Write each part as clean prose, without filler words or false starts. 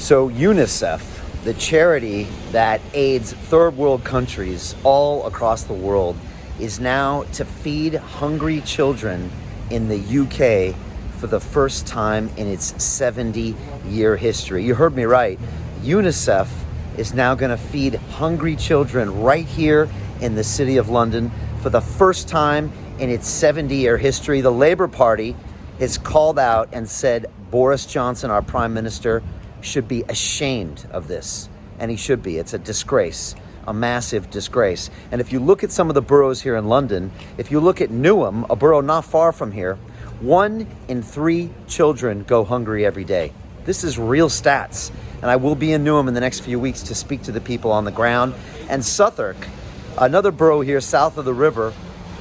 So Unicef, the charity that aids third world countries all across the world, is now to feed hungry children in the UK for the first time in its 70-year history. You heard me right. Unicef is now going to feed hungry children right here in the City of London for the first time in its 70-year history. The Labour Party has called out and said Boris Johnson, our Prime Minister, should be ashamed of this. And he should be. It's a disgrace, a massive disgrace. And if you look at some of the boroughs here in London, if you look at Newham, a borough not far from here, 1 in 3 children go hungry every day. This is real stats. And I will be in Newham in the next few weeks to speak to the people on the ground. And Southwark, another borough here south of the river,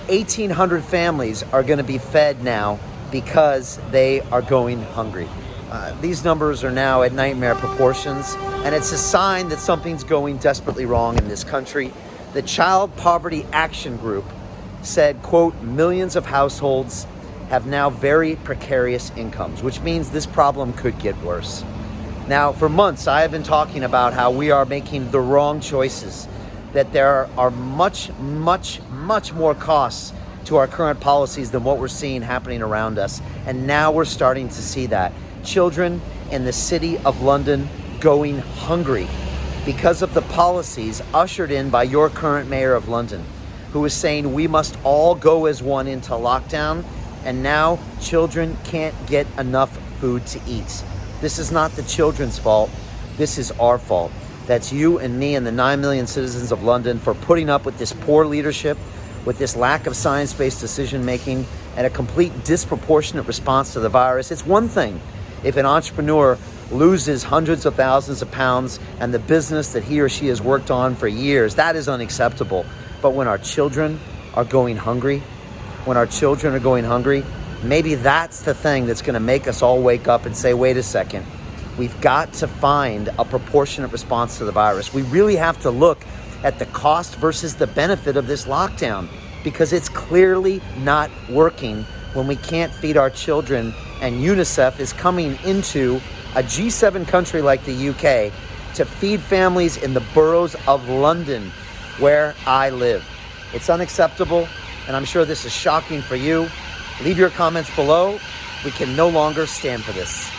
1,800 families are going to be fed now because they are going hungry. These numbers are now at nightmare proportions, and it's a sign that something's going desperately wrong in this country. The Child Poverty Action Group said, quote, millions of households have now very precarious incomes, which means this problem could get worse. Now, for months, I have been talking about how we are making the wrong choices, that there are much more costs to our current policies than what we're seeing happening around us. And now we're starting to see that. Children in the City of London going hungry because of the policies ushered in by your current mayor of London, who is saying we must all go as one into lockdown, and now children can't get enough food to eat. This is not the children's fault. This is our fault. That's you and me and the 9 million citizens of London for putting up with this poor leadership, with this lack of science-based decision-making, and a complete disproportionate response to the virus. It's one thing if an entrepreneur loses hundreds of thousands of pounds and the business that he or she has worked on for years, that is unacceptable. But when our children are going hungry, maybe that's the thing that's going to make us all wake up and say, wait a second, we've got to find a proportionate response to the virus. We really have to look at the cost versus the benefit of this lockdown, because it's clearly not working when we can't feed our children. And UNICEF is coming into a G7 country like the UK to feed families in the boroughs of London where I live. It's unacceptable, and I'm sure this is shocking for you. Leave your comments below. We can no longer stand for this.